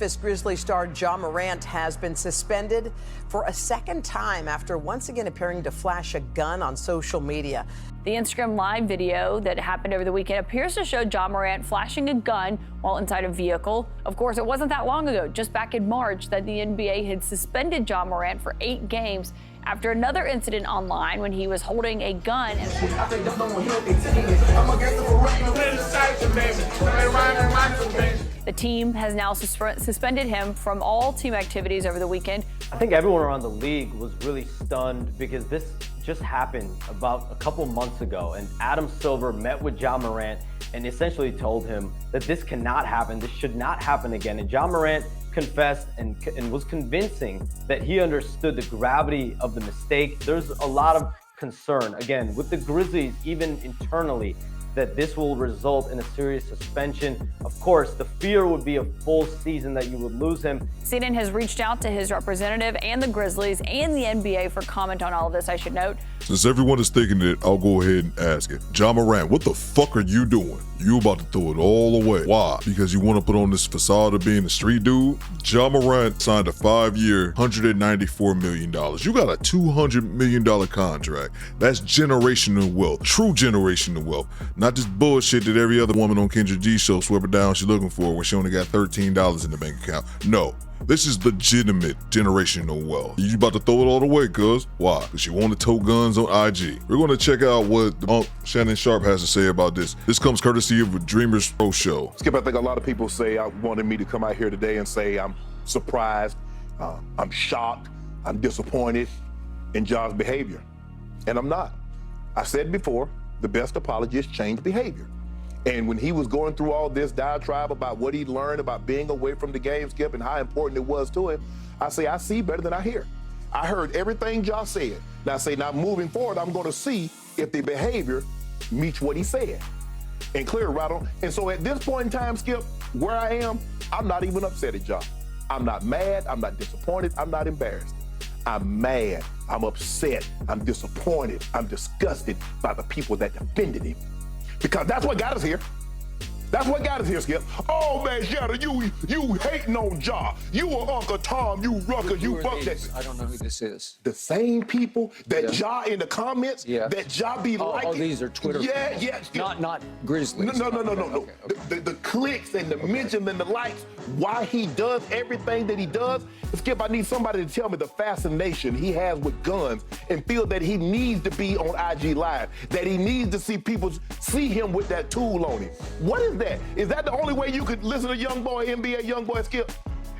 Memphis Grizzlies star Ja Morant has been suspended for a second time after once again appearing to flash a gun on social media. The Instagram Live video that happened over the weekend appears to show Ja Morant flashing a gun while inside a vehicle. Of course, it wasn't that long ago, just back in March, that the NBA had suspended Ja Morant for 8 games after another incident online when he was holding a gun. The team has now suspended him from all team activities over the weekend. I think everyone around the league was really stunned because this just happened about a couple months ago, and Adam Silver met with Ja Morant and essentially told him that this cannot happen, this should not happen again. And Ja Morant confessed and was convincing that he understood the gravity of the mistake. There's a lot of concern, again, with the Grizzlies, even internally, that this will result in a serious suspension. Of course, the fear would be a full season that you would lose him. CNN has reached out to his representative and the Grizzlies and the NBA for comment on all of this, I should note. Since everyone is thinking it, I'll go ahead and ask it. Ja Morant, what the fuck are you doing? You about to throw it all away. Why? Because you want to put on this facade of being a street dude? Ja Morant signed a 5-year, $194 million. You got a $200 million contract. That's generational wealth, true generational wealth. Not this bullshit that every other woman on Kendra G's show swept it down she's looking for when she only got $13 in the bank account. No. This is legitimate generational wealth. You about to throw it all away, cuz. Why? Because you want to tote guns on IG. We're going to check out what Shannon Sharp has to say about this. This comes courtesy of a Dreamers Pro Show. Skip, I think a lot of people say I wanted me to come out here today and say I'm surprised, I'm shocked, I'm disappointed in Ja's behavior. And I'm not. I said before, the best apology is change behavior. And when he was going through all this diatribe about what he learned about being away from the game, Skip, and how important it was to him, I say, I see better than I hear. I heard everything Ja said. Now I say, now moving forward, I'm going to see if the behavior meets what he said. And clear right on. And so at this point in time, Skip, where I am, I'm not even upset at Ja. I'm not mad, I'm not disappointed, I'm not embarrassed. I'm mad, I'm upset, I'm disappointed, I'm disgusted by the people that defended him. Because that's what got us here. That's what got us here, Skip. Oh, man, Shadow, you hating on Ja. You were Uncle Tom, you rucker, you buck that. I don't know who this is. The same people that Ja in the comments, that Ja be liking. Oh, these are Twitter people. Yeah. Not Grizzlies. No. Okay. The clicks and the mentions and the likes, why he does everything that he does. Skip, I need somebody to tell me the fascination he has with guns and feel that he needs to be on IG Live, that he needs to see people see him with that tool on him. What is that? Is that the only way you could listen to young boy, NBA young boy, Skip?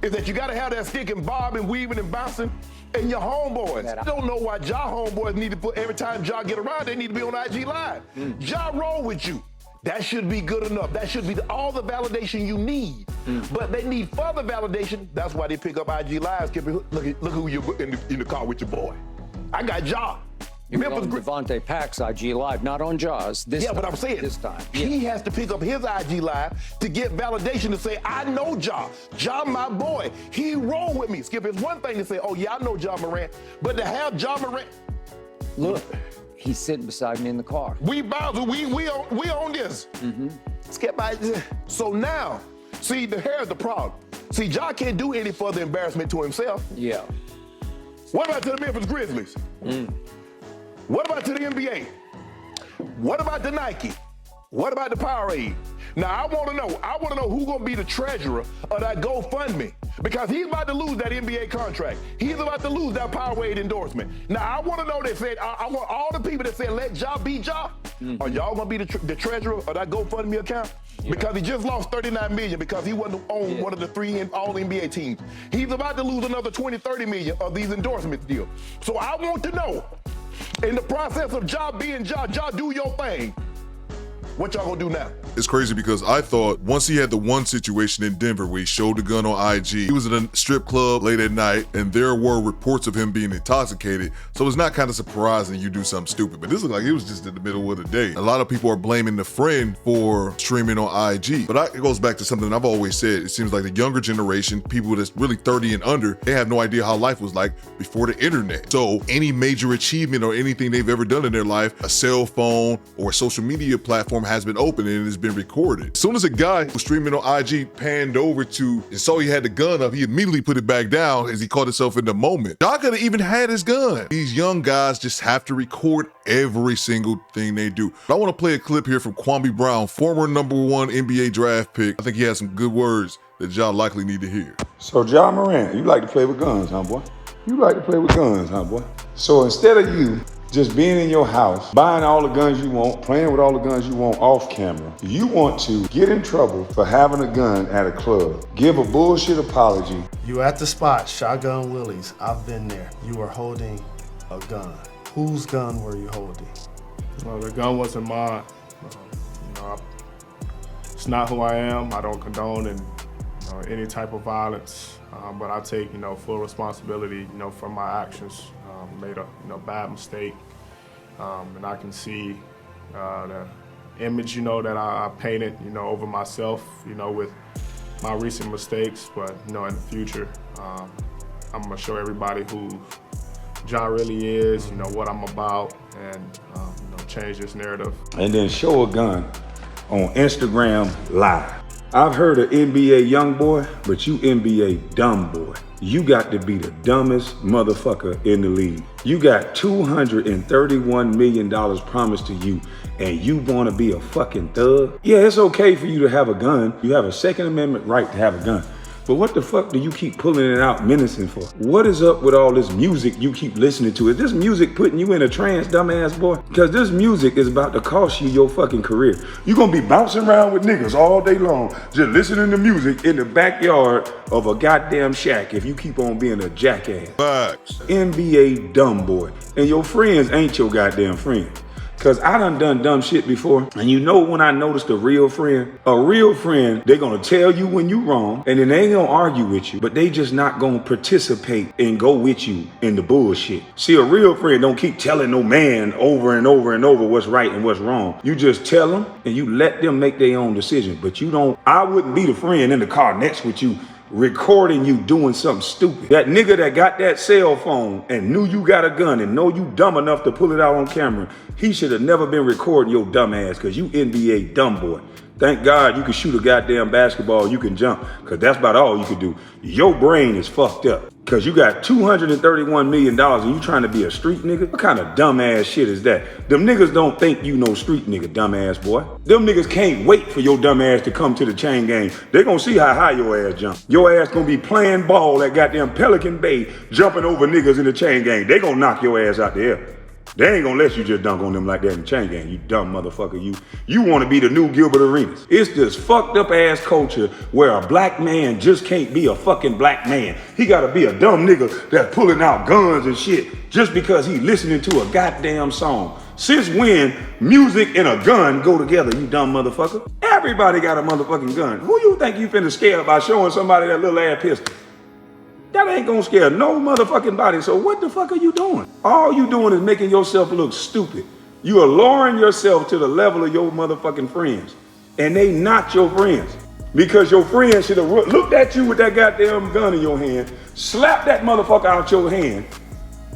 Is that you got to have that stick and bob and weaving and bouncing? And your homeboys. I don't know why Ja homeboys need to put, every time Ja get around, they need to be on IG Live. Ja roll with you. That should be good enough. That should be all the validation you need. But they need further validation. That's why they pick up IG Live. Skip, look who you're in the car with your boy. I got Ja. You're on Devontae Pack's IG Live, not on Ja's. But I'm saying this time. He has to pick up his IG Live to get validation to say, I know Ja. Ja, my boy. He roll with me. Skip, it's one thing to say, oh, yeah, I know Ja Morant. But to have Ja Morant. Look, he's sitting beside me in the car. We on this. Skip, so now, see, here's the problem. See, Ja can't do any further embarrassment to himself. Yeah. What about to the Memphis Grizzlies? What about to the NBA? What about the Nike? What about the Powerade? Now, I want to know who's going to be the treasurer of that GoFundMe, because he's about to lose that NBA contract. He's about to lose that Powerade endorsement. Now, I want to know that said, I want all the people that said, let Ja be Ja. Are y'all going to be the treasurer of that GoFundMe account? Because he just lost $39 million because he wasn't on one of the 3 all-NBA teams. He's about to lose another $20, $30 million of these endorsement deals. So I want to know, in the process of Ja being Ja, do your thing. What y'all gonna do now? It's crazy because I thought once he had the one situation in Denver where he showed the gun on IG, he was in a strip club late at night and there were reports of him being intoxicated. So it's not kind of surprising you do something stupid, but this looked like it was just in the middle of the day. A lot of people are blaming the friend for streaming on IG, but it goes back to something I've always said. It seems like the younger generation, people that's really 30 and under, they have no idea how life was like before the internet. So any major achievement or anything they've ever done in their life, a cell phone or a social media platform has been opened and it's been recorded. As soon as a guy who was streaming on IG panned over to and saw he had the gun up, he immediately put it back down as he caught himself in the moment. Ja could have even had his gun. These young guys just have to record every single thing they do. I want to play a clip here from Kwame Brown, former #1 NBA draft pick. I think he has some good words that y'all likely need to hear. So Ja Morant, you like to play with guns, huh, boy? You like to play with guns, huh, boy? So instead of you just being in your house, buying all the guns you want, playing with all the guns you want off camera, you want to get in trouble for having a gun at a club, give a bullshit apology. You at the spot, Shotgun Willie's. I've been there. You were holding a gun. Whose gun were you holding? Well, the gun wasn't mine. It's not who I am. I don't condone any type of violence, but I take full responsibility for my actions. Made a bad mistake, and I can see the image that I painted over myself with my recent mistakes. But in the future, I'm gonna show everybody who Ja really is, what I'm about, and change this narrative. And then show a gun on Instagram Live. I've heard of NBA young boy, but you NBA dumb boy. You got to be the dumbest motherfucker in the league. You got $231 million promised to you, and you want to be a fucking thug? Yeah, it's okay for you to have a gun. You have a Second Amendment right to have a gun. But what the fuck do you keep pulling it out menacing for? What is up with all this music you keep listening to? Is this music putting you in a trance, dumbass boy? Because this music is about to cost you your fucking career. You're gonna be bouncing around with niggas all day long, just listening to music in the backyard of a goddamn shack if you keep on being a jackass. Facts. NBA dumb boy. And your friends ain't your goddamn friends. Cause I done dumb shit before. And when I noticed a real friend, they gonna tell you when you wrong, and then they ain't gonna argue with you, but they just not gonna participate and go with you in the bullshit. See, a real friend don't keep telling no man over and over and over what's right and what's wrong. You just tell them and you let them make their own decision. But I wouldn't be the friend in the car next with you recording you doing something stupid. That nigga that got that cell phone and knew you got a gun and know you dumb enough to pull it out on camera, he should have never been recording your dumb ass, because you NBA dumb boy. Thank God you can shoot a goddamn basketball, you can jump, because that's about all you can do. Your brain is fucked up, because you got $231 million and you trying to be a street nigga? What kind of dumbass shit is that? Them niggas don't think you no street nigga, dumbass boy. Them niggas can't wait for your dumb ass to come to the chain gang. They gonna see how high your ass jump. Your ass gonna be playing ball at goddamn Pelican Bay, jumping over niggas in the chain gang. They gonna knock your ass out the air. They ain't gonna let you just dunk on them like that in the chain gang, you dumb motherfucker. You wanna be the new Gilbert Arenas. It's this fucked up ass culture where a black man just can't be a fucking black man. He gotta be a dumb nigga that's pulling out guns and shit just because he listening to a goddamn song. Since when music and a gun go together, you dumb motherfucker? Everybody got a motherfucking gun. Who you think you finna scare by showing somebody that little ass pistol? That ain't gonna scare no motherfucking body. So what the fuck are you doing? All you doing is making yourself look stupid. You are lowering yourself to the level of your motherfucking friends. And they not your friends. Because your friends should have looked at you with that goddamn gun in your hand, slapped that motherfucker out your hand,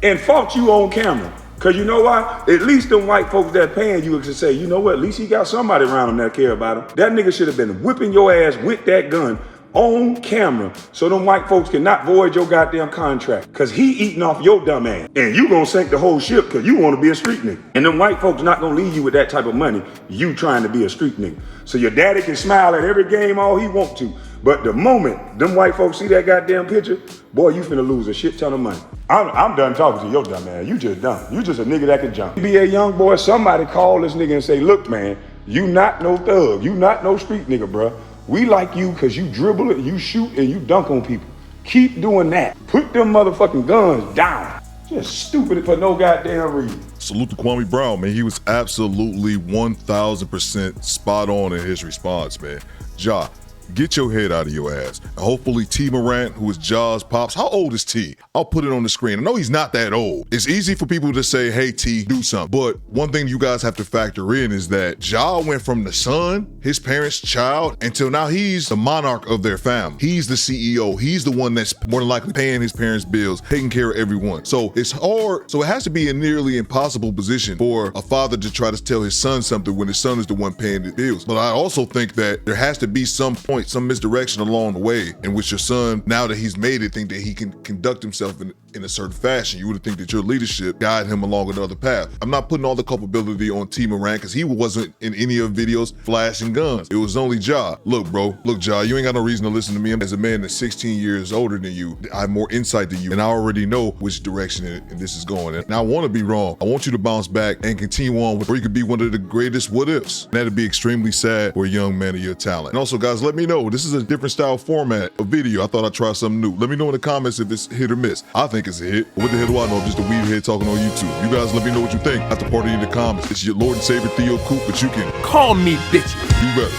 and fought you on camera. Cause you know why? At least them white folks that paying you should say, you know what? At least he got somebody around him that care about him. That nigga should have been whipping your ass with that gun on camera, so them white folks cannot void your goddamn contract, cause he eating off your dumb ass, and you gonna sink the whole ship cause you want to be a street nigga. And them white folks not gonna leave you with that type of money, you trying to be a street nigga. So your daddy can smile at every game all he want to, but the moment them white folks see that goddamn picture, boy, you finna lose a shit ton of money. I'm done talking to your dumb ass. You just dumb. You just a nigga that can jump. Be a young boy, somebody call this nigga and say, look man, you not no thug, you not no street nigga, bruh. We like you because you dribble it, you shoot, and you dunk on people. Keep doing that. Put them motherfucking guns down. Just stupid for no goddamn reason. Salute to Kwame Brown, man. He was absolutely 1,000% spot on in his response, man. Ja, get your head out of your ass. And hopefully T. Morant, who is Ja's pops, how old is T? I'll put it on the screen. I know he's not that old. It's easy for people to say, hey T, do something. But one thing you guys have to factor in is that Ja went from the son, his parents' child, until now he's the monarch of their family. He's the CEO. He's the one that's more than likely paying his parents' bills, taking care of everyone. So it's hard. So it has to be a nearly impossible position for a father to try to tell his son something when his son is the one paying the bills. But I also think that there has to be some point, some misdirection along the way in which your son, now that he's made it, think that he can conduct himself in a certain fashion. You would think that your leadership guide him along another path. I'm not putting all the culpability on T. Morant because he wasn't in any of the videos flashing guns. It was only Ja. Look, bro, look, Ja, you ain't got no reason to listen to me. As a man that's 16 years older than you, I have more insight than you, and I already know which direction this is going. And I want to be wrong. I want you to bounce back and continue on where you could be one of the greatest what ifs. And that'd be extremely sad for a young man of your talent. And also, guys, let me know. This is a different style format of video. I thought I'd try something new. Let me know in the comments if it's hit or miss. I think it's a hit. What the hell do I know? I'm just a weed head talking on YouTube. You guys let me know what you think. After party in the comments. It's your Lord and Savior Theo Coop, but you can call me bitch. Do better.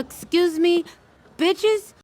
Excuse me, bitches?